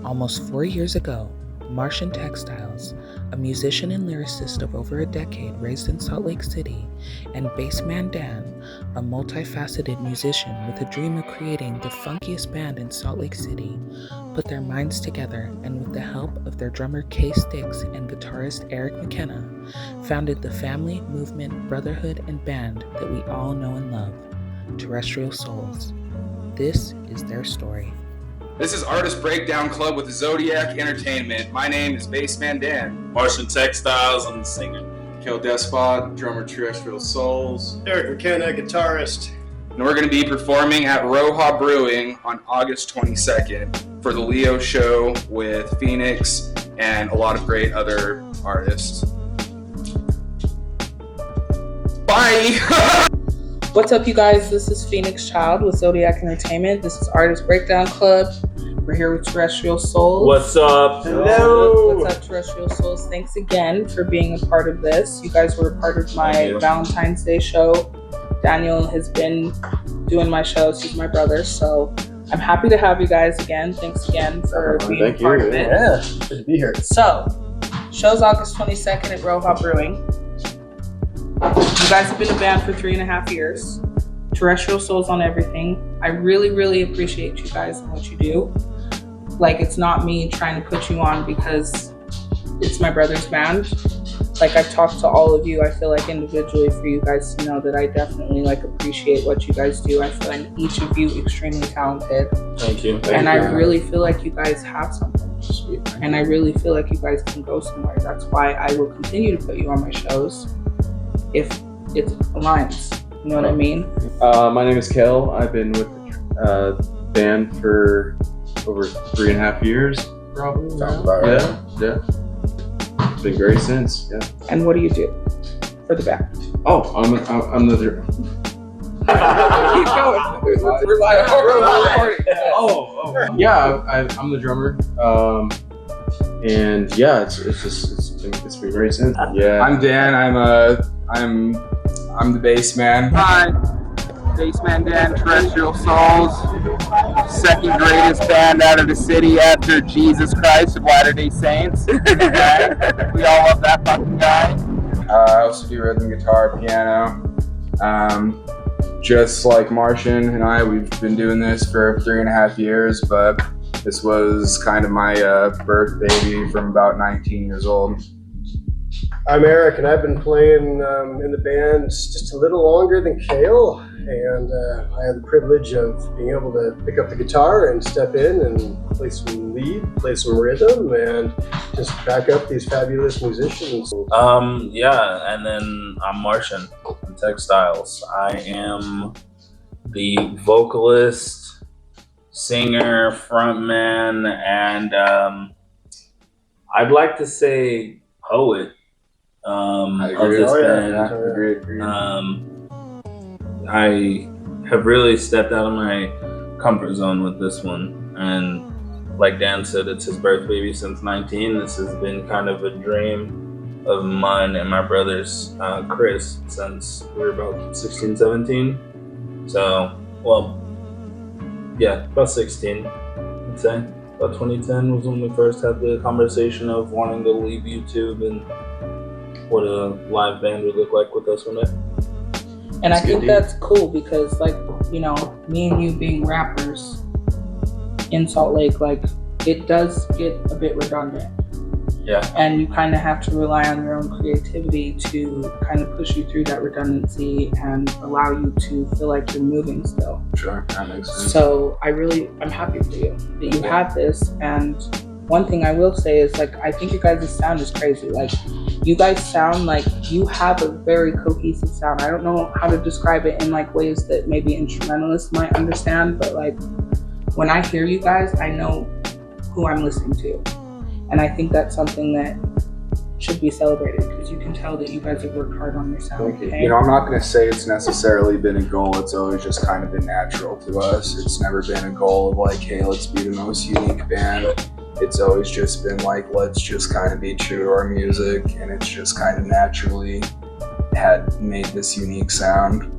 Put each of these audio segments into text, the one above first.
Almost 4 years ago, Martian Textilez, a musician and lyricist of over a decade raised in Salt Lake City, and Bassman Dan, a multifaceted musician with a dream of creating the funkiest band in Salt Lake City, put their minds together and with the help of their drummer Kay Sticks and guitarist Eric McKenna, founded the family, movement, brotherhood, and band that we all know and love, Terrestrial Soulz. This is their story. This is A.rtist Breakdown Club with Zodiac Entertainment. My name is Bassman Dan. Martian Textilez, I'm the singer. Kel Despot, drummer Terrestrial Soulz. Eric McKenna, guitarist. And we're going to be performing at Roha Brewing on August 22nd for the Leo show with Phoenix and a lot of great other artists. Bye! What's up, you guys? This is Phoenix Child with Zodiac Entertainment. This is A.rtist Breakdown Club. We're here with Terrestrial Soulz. What's up? Hello. What's up, Terrestrial Soulz? Thanks again for being a part of this. You guys were a part of my Valentine's Day show. Daniel has been doing my shows. He's my brother, so I'm happy to have you guys again. Thanks again for being a part of it. Yeah, good to be here. So, show's August 22nd at Roha Brewing. You guys have been a band for 3.5 years. Terrestrial Soulz on everything. I really, really appreciate you guys and what you do. Like, it's not me trying to put you on because it's my brother's band. Like, I've talked to all of you. I feel like individually for you guys to know that I definitely appreciate what you guys do. I find each of you extremely talented. Thank you. And I really feel like you guys have something. Sweet. And I really feel like you guys can go somewhere. That's why I will continue to put you on my shows if it aligns. You know what I mean? My name is Kel. I've been with the band for over 3.5 years. Probably. Sounds about right. Yeah. It's been great since. Yeah. And what do you do for the band? Oh, I'm the. Keep going. We're live. Yeah, I'm the drummer. And yeah, it's been great since. Yeah. I'm Dan. I'm the bass man. Hi, Bassman Dan, Terrestrial Soulz, second greatest band out of the city after Jesus Christ of Latter-day Saints. Okay? We all love that fucking guy. I also do rhythm guitar, piano. Just like Martian and I, we've been doing this for 3.5 years, but this was kind of my birth baby from about 19 years old. I'm Eric, and I've been playing in the band just a little longer than Kale, and I had the privilege of being able to pick up the guitar and step in and play some lead, play some rhythm, and just back up these fabulous musicians. Yeah, and then I'm Martian Textilez. I am the vocalist, singer, frontman, and I'd like to say poet. Of this band. I have really stepped out of my comfort zone with this one, and like Dan said, it's his birth baby since 19. This has been kind of a dream of mine and my brother's, Chris, since we were about 16, 17. So, well, yeah, about 16, I'd say. About 2010 was when we first had the conversation of wanting to leave YouTube and what a live band would look like with us one day. And I think that's cool because, me and you being rappers in Salt Lake, it does get a bit redundant. Yeah. And you kind of have to rely on your own creativity to kind of push you through that redundancy and allow you to feel like you're moving still. Sure, that makes sense. So I'm happy for you that you have this. And one thing I will say is, I think you guys' sound is crazy. You guys sound like you have a very cohesive sound. I don't know how to describe it in ways that maybe instrumentalists might understand, but when I hear you guys, I know who I'm listening to. And I think that's something that should be celebrated because you can tell that you guys have worked hard on your sound. Okay? I'm not going to say it's necessarily been a goal. It's always just kind of been natural to us. It's never been a goal of hey, let's be the most unique band. It's always just been let's just kind of be true to our music, and it's just kind of naturally had made this unique sound.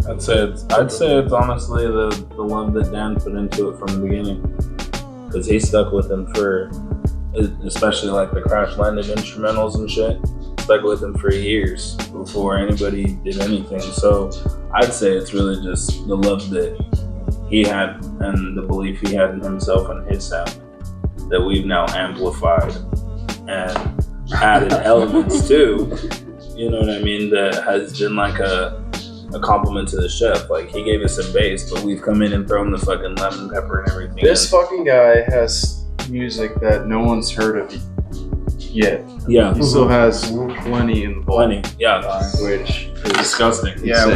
I'd say it's honestly the love that Dan put into it from the beginning. because he stuck with him for, especially like the crash landing instrumentals and shit, stuck with him for years before anybody did anything. So I'd say it's really just the love that he had and the belief he had in himself and his sound that we've now amplified and added elements to, you know what I mean, that has been like a compliment to the chef. Like, he gave us a bass, but we've come in and thrown the fucking lemon pepper and everything. This fucking guy has music that no one's heard of yet. Yeah. He still has plenty in the vault. Plenty, yeah. Which is Disgusting. Yeah,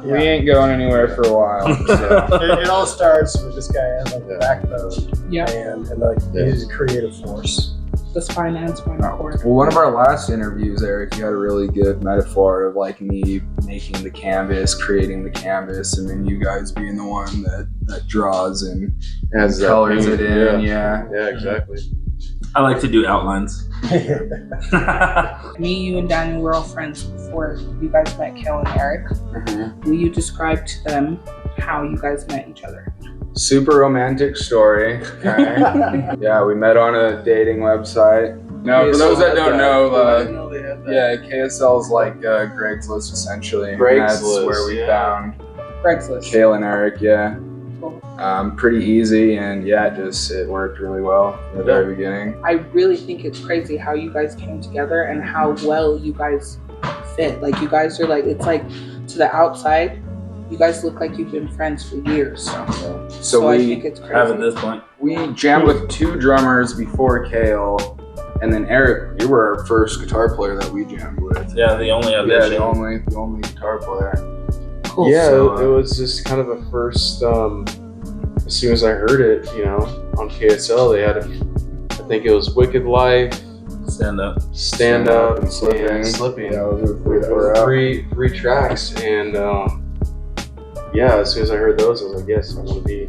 we ain't going anywhere for a while. So. It all starts with this guy has like a backbone, Yeah. and like he's a creative force. The spine and spinal cord. Well, one of our last interviews, Eric, you had a really good metaphor of like me making the canvas, creating the canvas, and then you guys being the one that draws and has that colors paint, it in. Yeah. Yeah, exactly. I like to do outlines. Me, you, and Daniel were all friends before you guys met Kale and Eric. Will you describe to them how you guys met each other? Super romantic story. Okay. Yeah, we met on a dating website. No, for those that don't know, yeah, KSL is like Craigslist essentially. And that's Craigslist, where we yeah. found Craigslist. Kale and Eric. Yeah. Cool. Pretty easy, and yeah, it worked really well from the very beginning. I really think it's crazy how you guys came together and how well you guys fit. Like, you guys are like, it's like, to the outside, you guys look like you've been friends for years. So I think it's crazy. Have at this point. We jammed with 2 drummers before Kale, and then Eric, you were our first guitar player that we jammed with. Yeah, the only Yeah, other the only guitar player. Cool. Yeah, So, it was just kind of a first. As soon as I heard it, you know, on KSL, they had I think it was Wicked Life, stand up. Stand Up, and Slipping. Slipping. Yeah, those were Three tracks, and yeah, as soon as I heard those, I was like, yes, I want to be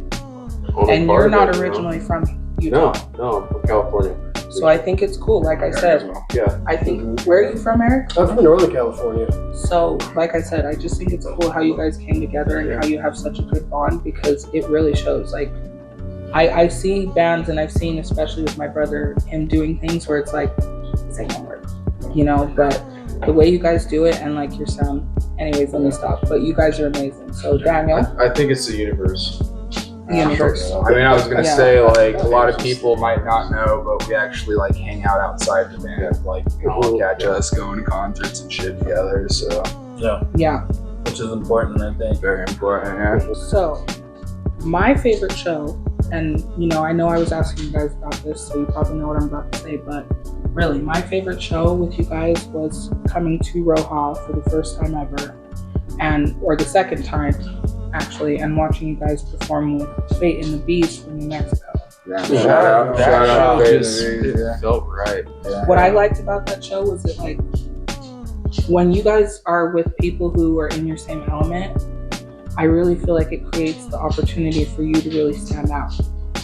on And a part you're of not it, you know? originally from Utah. No, I'm from California. So I think it's cool. Like I said, Yeah. I think, where are you from, Eric? I'm from Northern California. So, like I said, I just think it's cool how you guys came together and how you have such a good bond, because it really shows. Like, I see bands, and I've seen, especially with my brother, him doing things where it's like, this ain't gonna work, you know, but the way you guys do it and like your sound, anyways, let me stop, but you guys are amazing. So Daniel, I think it's the universe. the universe. I mean, I was gonna Yeah. say, like, a lot of people might not know, but we actually like hang out outside the band, like, you know, catch us going to concerts and shit together. So Yeah, Yeah. which is important, I think. very important. Yeah. So, my favorite show, and you know I was asking you guys about this, so you probably know what I'm about to say, but really, my favorite show with you guys was coming to Roha for the first time ever, or the second time, actually, and watching you guys perform with Fate and the Beast from New Mexico. Yeah. That Shout out. show Baby. just it felt right. Yeah. What I liked about that show was that, like, when you guys are with people who are in your same element, I really feel like it creates the opportunity for you to really stand out.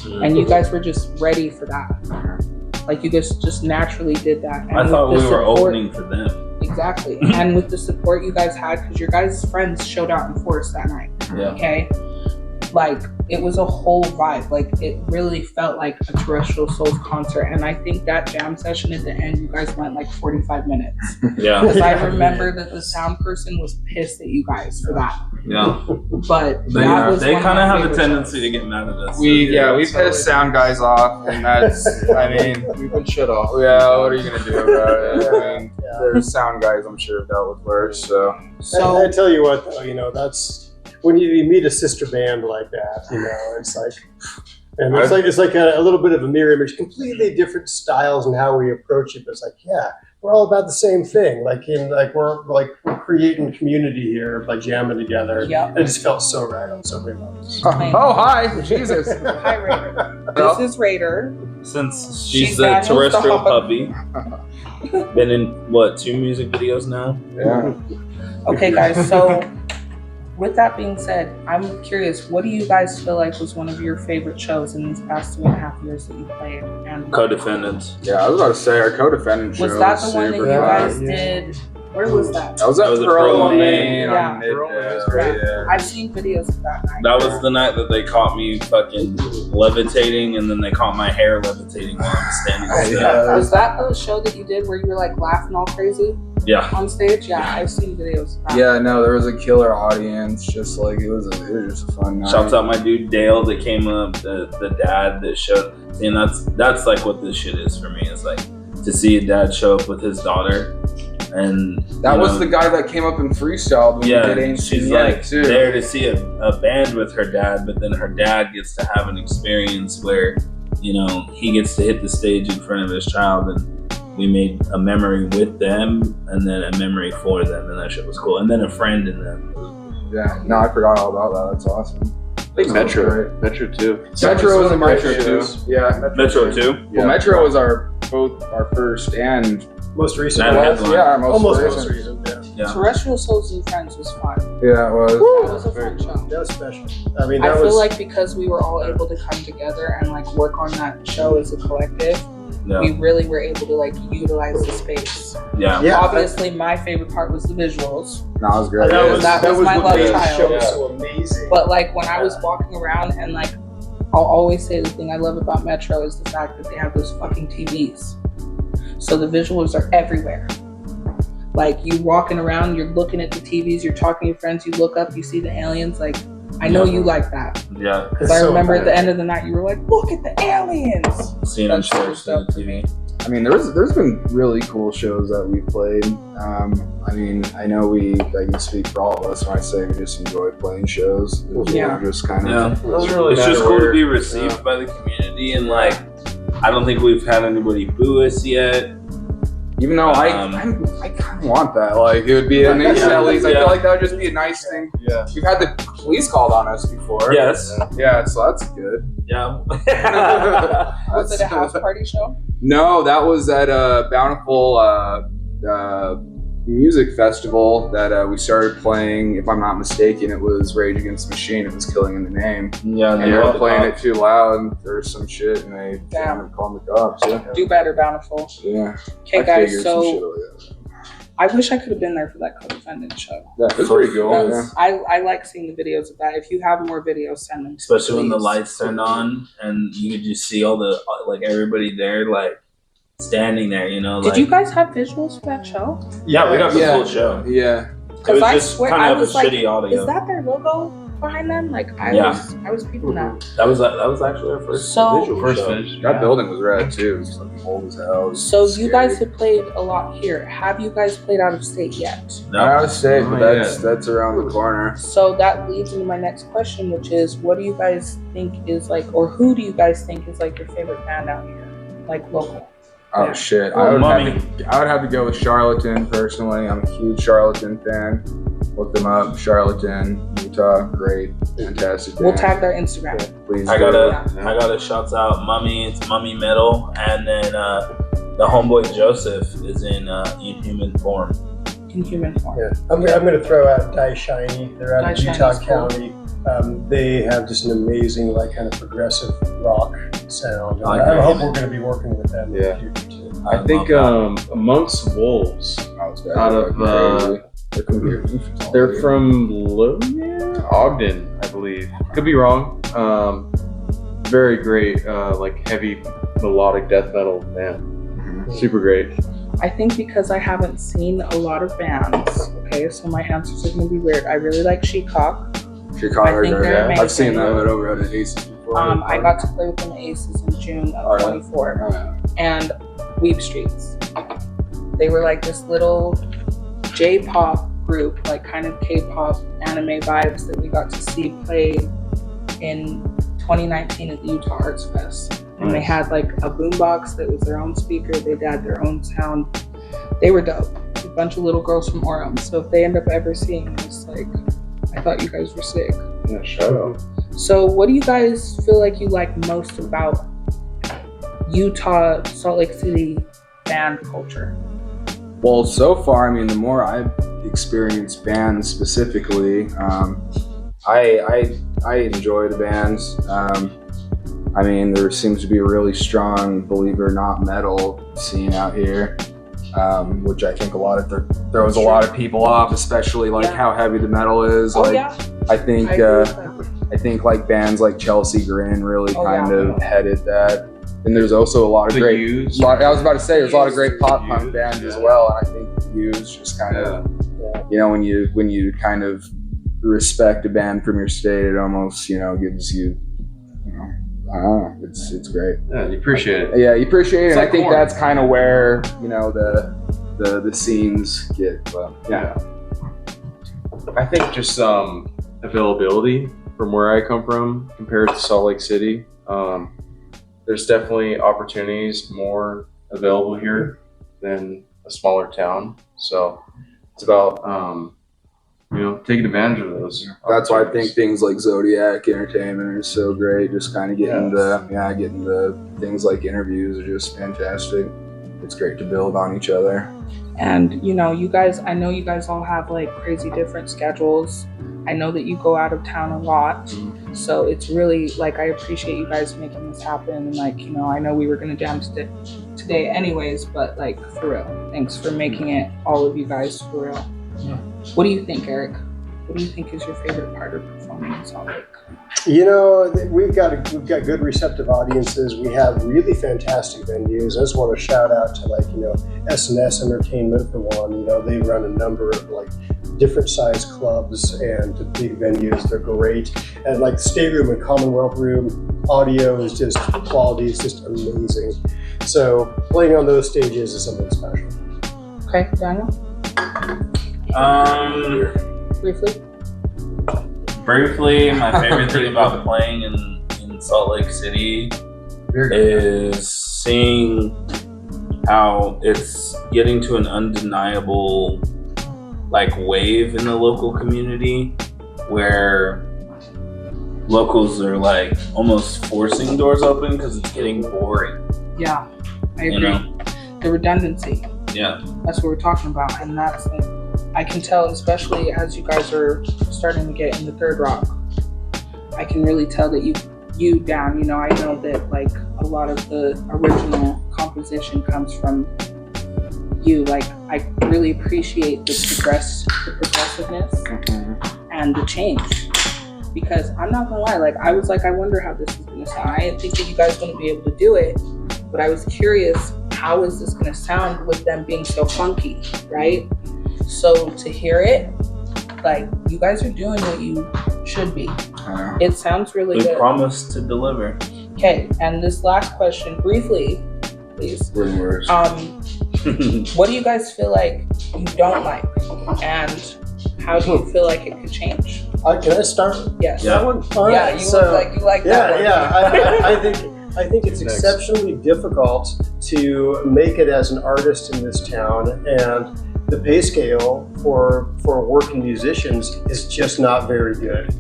And you guys were just ready for that. Like, you guys just naturally did that. And I thought we with the were support- opening for them. Exactly. And with the support you guys had, because your guys' friends showed out in force that night. Yeah. Okay? Like, it was a whole vibe. Like, it really felt like a Terrestrial Soulz concert. And I think that jam session at the end, you guys went like 45 minutes. Yeah. Because I remember that the sound person was pissed at you guys for that. Yeah. But They, that was they one of kind my of have a favorite tendency shows. to get mad at us. We totally. piss sound guys off, and that's I mean, We've been shut off. yeah. What are you gonna do about it? I mean, there's sound guys I'm sure have dealt with worse. So So I tell you what, though, you know, that's when you meet a sister band like that. You know, it's like, and it's like a little bit of a mirror image, completely different styles and how we approach it. But it's like, yeah, we're all about the same thing. We're creating community here by jamming together. Yep. It just felt so right on so many levels. oh hi, Jesus. Hi, Raider. This is Raider. Since She's she's the Daniel's terrestrial dog. puppy. Been in, what, 2 music videos now? Yeah. Okay, guys, so with that being said, I'm curious, what do you guys feel like was one of your favorite shows in these past 2.5 years that you played? And Co-defendants. Yeah, I was about to say our co-defendant show was that the one that super you fun. guys did Where was that? That was at That was at Pearl Pearl on Main. Main Yeah. on Midday. Right. Yeah. I've seen videos of that night. That was the night that they caught me fucking levitating, and then they caught my hair levitating while I'm standing still. Was that the show that you did where you were like laughing all crazy Yeah. on stage? Yeah, I've seen videos of that. Yeah, no, there was a killer audience. Just like it was just a fun night. Shouts out my dude Dale that came up, the dad that showed. And that's like what this shit is for me. It's like to see a dad show up with his daughter, and That was the guy that came up and freestyled when we did Ain't she's Seen like Yet, too. there to see a band with her dad, but then her dad gets to have an experience where he gets to hit the stage in front of his child, and we made a memory with them and then a memory for them, and that shit was cool. And then a friend in them. Yeah, no, I forgot all about that. That's awesome. I think Metro too. Metro was a Metro Metro too. Yeah, Metro too. Well, Metro was both our first and Most recent. That one. headline. yeah, our most Almost recent. most recent. Yeah. Yeah. Terrestrial Soulz and Friends was fun. Yeah, it was. That was a fun show. That was special. I mean, I that feel was like because we were all able to come together and like work on that show as a collective, we really were able to like utilize the space. Yeah. yeah. Obviously, my favorite part was the visuals. No, it was great. That was That was my what love made the child. show Yeah. so amazing. But like when I was walking around and like, I'll always say the thing I love about Metro is the fact that they have those fucking TVs. So the visuals are everywhere. Like you walking around, you're looking at the TVs, you're talking to your friends, you look up, you see the aliens. Like I know you like that. Yeah. Because I remember at the end of the night, you were like, look at the aliens. Seeing them That's shorts so on the TV. I mean, there's been really cool shows that we've played. I mean, I know I can speak for all of us when I say we just enjoy playing shows. Yeah. Just kind Yeah. of. It's just cool to be received by the community, and like I don't think we've had anybody boo us yet. Even though I kind of want that. Like, it would be a nice at least. I feel like that would just be a nice thing. Yeah. We've had the police called on us before. Yes. Yeah, so that's good. Yeah. Was it a house party show? No, that was at a Bountiful music festival that we started playing. If I'm not mistaken, it was Rage Against the Machine. It was Killing in the Name. Yeah. And they were playing it too loud or some shit, and they Damn. called the cops. Yeah. Do better, Bountiful. Yeah. Okay, I guys, figured some shit so like that. I wish I could have been there for that co-defendant show. Yeah, it's pretty cool. That's- I like seeing the videos of that. If you have more videos, send them to me, Especially when the please. lights turned on and you could just see all the like everybody there like standing there, Did like, you guys have visuals for that show? Yeah, we got the Yeah. full show. Yeah. It Because was I just swear kind I of was a like, shitty audio. is that their logo behind them? Like I Yeah. was peeping that. That was actually our first So- visual First show. finish. That building was rad too. It was fucking old as hell. It was So you scary. guys have played a lot here. Have you guys played out of state yet? No. I would say, but Oh, that's around the corner. So that leads into my next question, which is, what do you guys think is like, or who do you guys think is like your favorite band out here, like local? Oh Yeah. shit! Oh, I would Mummy. have to go with Charlatan personally. I'm a huge Charlatan fan. Look them up, Charlatan, Utah. Great, fantastic. We'll band. tag their Instagram. Please. I do. gotta shout out Mummy. It's Mummy Metal, and then the homeboy Joseph is in Inhuman Form. In human form. Yeah, I'm gonna throw out Die Shiny. They're out Die of Utah Shiny's cool. County. They have just an amazing, like, kind of progressive rock sound. I I agree. hope we're gonna be working with them Yeah. in the future too. I think Amongst Wolves. Out of, They're from Ogden, I believe. Could be wrong. Very great, like heavy melodic death metal band. Super great. I think because I haven't seen a lot of bands, okay, so my answers are gonna be weird. I really like Shecock. Chicago. I think they're I've seen amazing. them over at Aces before. I got to play with them at Aces in June of 24. And Weep Streets. They were like this little J-pop group, like kind of K-pop anime vibes that we got to see play in 2019 at the Utah Arts Fest. And they had like a boombox that was their own speaker. They had their own sound. They were dope. A bunch of little girls from Orem. So if they end up ever seeing this, like, I thought you guys were sick. Yeah, shout out. So what do you guys feel like you like most about Utah, Salt Lake City band culture? Well, so far, I mean, the more I've experienced bands specifically, I enjoy the bands. I mean, there seems to be a really strong, believe it or not, metal scene out here. which I think throws a lot of people off, especially like how heavy the metal is. I think like bands like Chelsea Grin really kind of headed that. And there's also a lot of great. I was about to say there's a lot of great pop punk bands as well, and I think the Used just kind of, when you kind of respect a band from your state, it almost gives you, I don't know, it's great. Yeah, you appreciate it. Yeah, you appreciate it. And like I think corn. that's kind of where the scenes get. But yeah. I think just availability from where I come from compared to Salt Lake City. There's definitely opportunities more available here than a smaller town. So it's about taking advantage of those. That's why I think things like Zodiac Entertainment are so great. Just kind of getting the things like interviews are just fantastic. It's great to build on each other. And you guys, I know you guys all have like crazy different schedules. I know that you go out of town a lot. So it's really like, I appreciate you guys making this happen. And like, I know we were gonna jam today anyways, but like for real, thanks for making it, all of you guys, for real. Yeah. What do you think, Eric? What do you think is your favorite part of performing in Salt Lake? We've got good receptive audiences. We have really fantastic venues. I just want to shout out to S&S Entertainment for one. They run a number of like different size clubs and big venues. They're great. And like State Room and Commonwealth Room, audio is just, quality is just amazing. So playing on those stages is something special. Okay, Daniel? Briefly, my favorite thing about playing in Salt Lake City is seeing how it's getting to an undeniable like wave in the local community where locals are like almost forcing doors open because it's getting boring. Yeah, I agree. The redundancy. Yeah. That's what we're talking about. And that's, I can tell, especially as you guys are starting to get in the third rock, I can really tell that you down, I know that like a lot of the original composition comes from you. Like, I really appreciate the progressiveness and the change, because I'm not gonna lie, like I was like, I wonder how this is gonna sound. I didn't think that you guys wouldn't be able to do it, but I was curious, how is this gonna sound with them being so funky, right? So to hear it, like you guys are doing what you should be. It sounds really good. We promise to deliver. Okay, and this last question, briefly, please. What do you guys feel like you don't like, and how do you feel like it could change? Can I start? Yes. That one? All right. Yeah, you like that one. Yeah. I think it's exceptionally difficult to make it as an artist in this town, and the pay scale for working musicians is just not very good.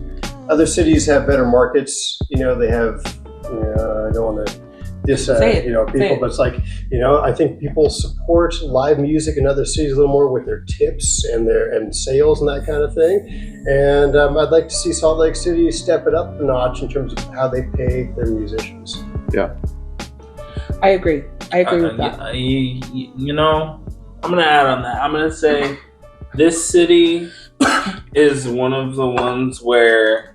Other cities have better markets. They have. I don't want to diss people, but it's like I think people support live music in other cities a little more with their tips and sales and that kind of thing. And I'd like to see Salt Lake City step it up a notch in terms of how they pay their musicians. Yeah, I agree with that. I'm gonna add on that. I'm gonna say this city is one of the ones where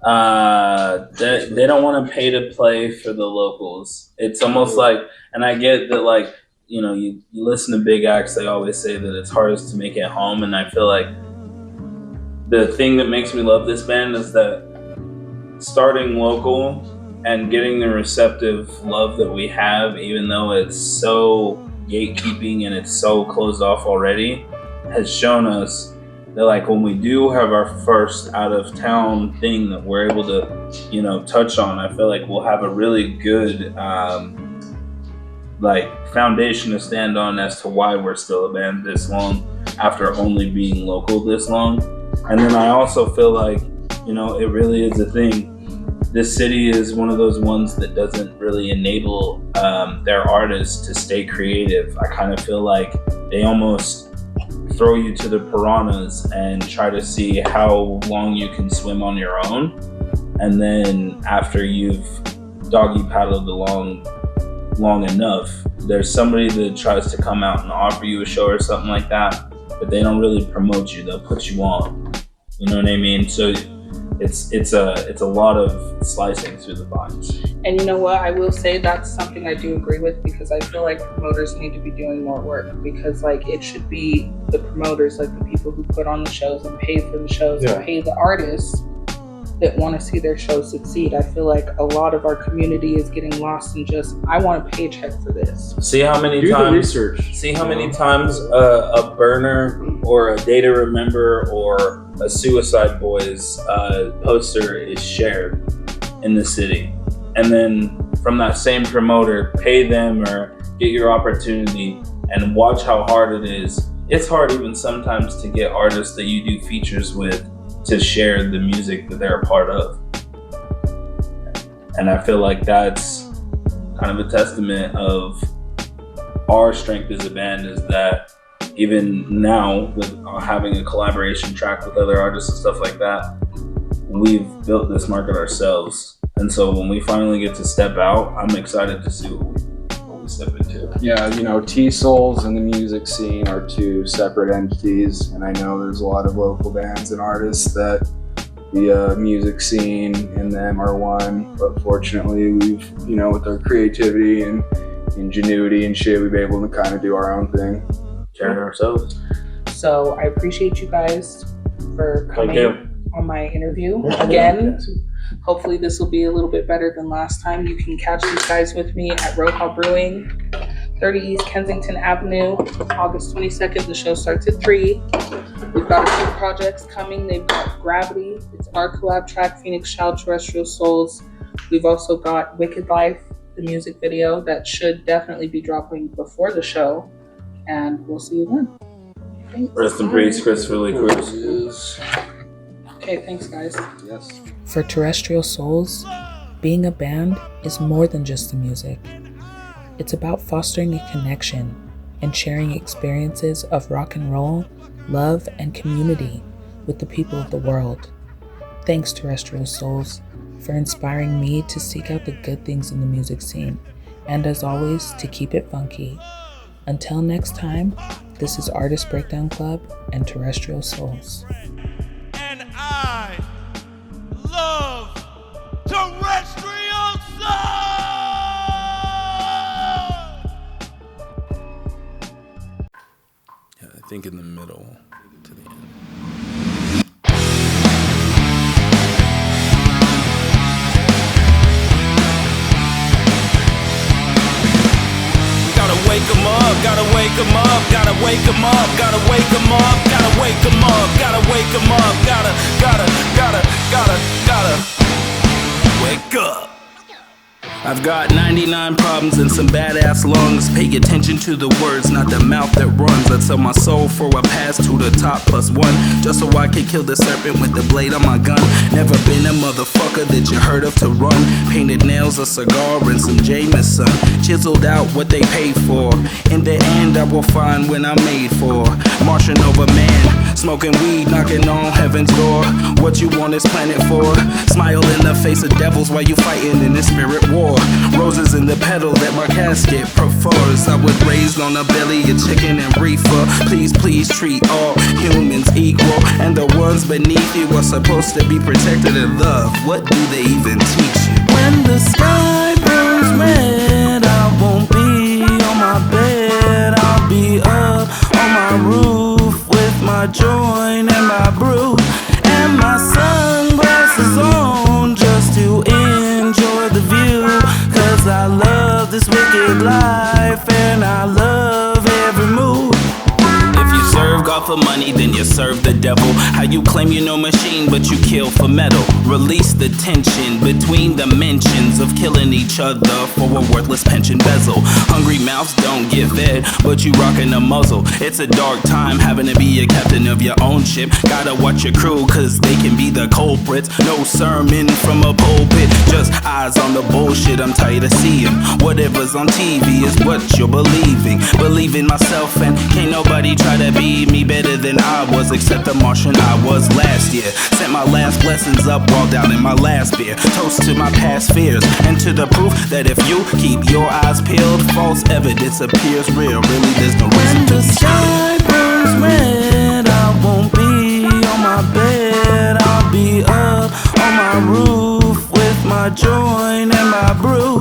they don't want to pay to play for the locals. It's almost like, and I get that, like, you listen to big acts, they always say that it's hardest to make it home, and I feel like the thing that makes me love this band is that starting local and getting the receptive love that we have, even though it's so gatekeeping and it's so closed off already, has shown us that like when we do have our first out of town thing that we're able to touch on, I feel like we'll have a really good like foundation to stand on as to why we're still a band this long after only being local this long. And then I also feel like it really is a thing. This city is one of those ones that doesn't really enable their artists to stay creative. I kind of feel like they almost throw you to the piranhas and try to see how long you can swim on your own. And then after you've doggy paddled along long enough, there's somebody that tries to come out and offer you a show or something like that, but they don't really promote you. They'll put you on. You know what I mean? So it's a lot of slicing through the vines. And you know what? I will say that's something I do agree with, because I feel like promoters need to be doing more work, because like it should be the promoters, like the people who put on the shows and pay for the shows and pay the artists that want to see their show succeed. I feel like a lot of our community is getting lost in just, I want a paycheck for this. See how many Do times the research. See how many times a burner or a Day to Remember or a Suicide Boys poster is shared in the city, and then from that same promoter, pay them or get your opportunity, and watch how hard it is. It's hard even sometimes to get artists that you do features with to share the music that they're a part of. And I feel like that's kind of a testament of our strength as a band, is that even now with having a collaboration track with other artists and stuff like that, we've built this market ourselves. And so when we finally get to step out, I'm excited to see what we step into. Yeah, you know, Soulz and the music scene are two separate entities, and I know there's a lot of local bands and artists that the music scene and them are one, but fortunately we've, you know, with our creativity and ingenuity and shit, we've been able to kind of do our own thing. Carrying ourselves. So I appreciate you guys for coming on my interview again. Hopefully this will be a little bit better than last time. You can catch these guys with me at Roha Brewing, 30 East Kensington Avenue, August 22nd. The show starts at 3. We've got a few projects coming. They've got Gravity. It's our collab track, Phoenix Child, Terrestrial, Soulz. We've also got Wicked Life, the music video that should definitely be dropping before the show. And we'll see you then. Thanks. Rest in peace, Christopher Lee Cruz. Okay, thanks guys. Yes. For Terrestrial Soulz, being a band is more than just the music. It's about fostering a connection and sharing experiences of rock and roll, love, and community with the people of the world. Thanks, Terrestrial Soulz, for inspiring me to seek out the good things in the music scene, and as always, to keep it funky. Until next time, this is A.rtist Breakdown Club and Terrestrial Soulz. And I love Terrestrial Soulz! Yeah, I think in the middle to the end. Gotta wake 'em up, gotta wake 'em up, gotta wake 'em up, gotta wake 'em up, gotta wake 'em up, gotta wake 'em up, gotta wake up. I've got 99 problems and some badass lungs. Pay attention to the words, not the mouth that runs. I sell my soul for a pass to the top +1, just so I can kill the serpent with the blade on my gun. Never been a motherfucker that you heard of to run. Painted nails, a cigar, and some Jameson. Chiseled out what they paid for. In the end, I will find when I'm made for. Martian over man, smoking weed, knocking on heaven's door. What you want this planet for? Smile in the face of devils while you fighting in this spirit war. Roses in the petal that my casket prefers. I was raised on a belly of chicken and reefer. Please, please treat all humans equal, and the ones beneath you are supposed to be protected and loved. What do they even teach you? When the sky burns red, I won't be on my bed. I'll be up on my roof with my joint and my brew and my sunglasses on, just to enjoy the view. 'Cause I love this wicked life and I love every move. If you serve God for money, then you serve the devil. How you claim you're no machine, but you kill for metal. Release the tension between the mentions of killing each other for a worthless pension bezel. Hungry mouths don't get fed, but you rockin' a muzzle. It's a dark time having to be a captain of your own ship. Gotta watch your crew, 'cause they can be the culprits. No sermon from a pulpit, just eyes on the bullshit I'm tired of seeing. Whatever's on TV is what you're believing. Believe in myself and can't nobody try to be me better than I was, except the Martian I was last year. Sent my last blessings up while down in my last beer. Toast to my past fears and to the proof that if you keep your eyes peeled, false evidence appears real. Really, there's no reason to be scared. When the sky burns red, I won't be on my bed. I'll be up on my roof with my joint and my brew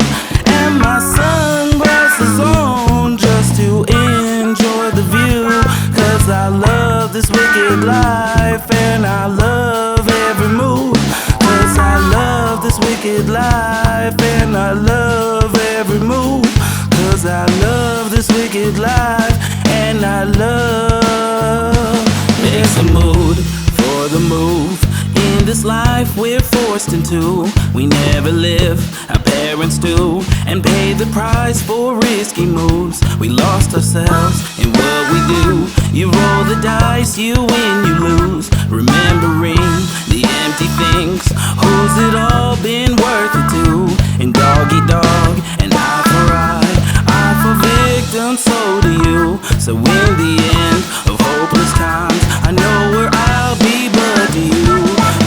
and my sunglasses on, just to enjoy the view. Cause I love this wicked life and I love every move. Cause I love this wicked life and I love every move. Cause I love this wicked life and I love. There's a mood for the move. In this life we're forced into, we never live, our parents do, and pay the price for risky moves. We lost ourselves in what we do. You roll the dice, you win, you lose. Remembering the empty things, who's it all been worth it to? And dog eat dog, and eye for eye for victim, so do you. So in the end of hopeless times, I know where I'll be, but do you?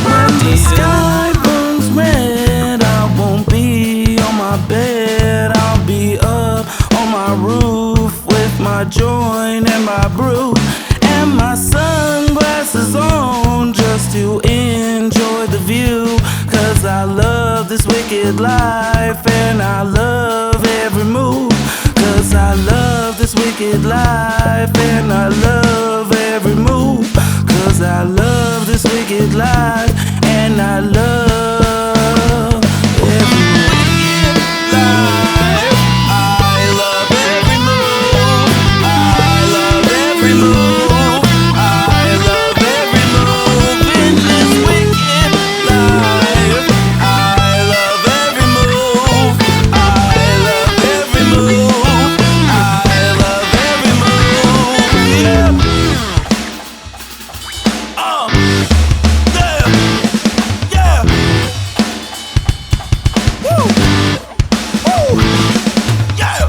When the sky burns red, I won't be on my bed. I'll be up on my roof with my joint and my brew and my sunglasses on, just to enjoy the view. Cause I love this wicked life and I love every move. Cause I love this wicked life and I love every move. Cause I love this wicked life and I love every wicked life. I love every move. I love every move. I love every move in this wicked life. I love every move. I love every move. I love every move. Yeah. Yeah. Woo. Woo. Yeah.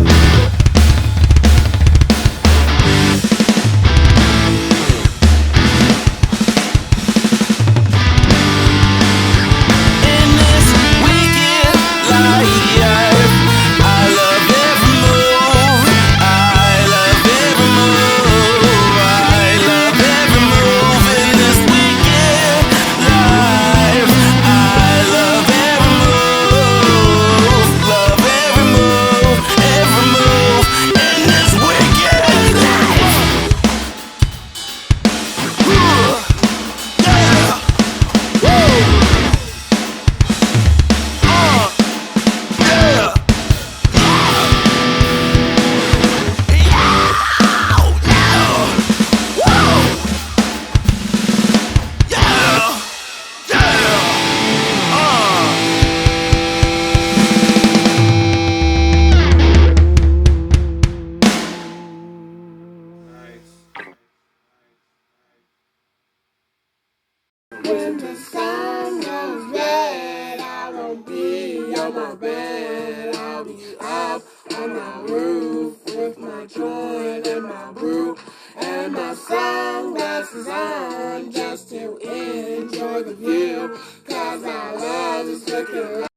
In this wicked life, I love every move. I love every move. I love every move in this wicked life. I love every move. Love every move in this wicked life. Yeah. Woo. Yeah. When the sun goes red, I won't be on my bed. I'll be up on my roof with my joint and my brew and my sunglasses on, just to enjoy the view. Cause I love this wicked life.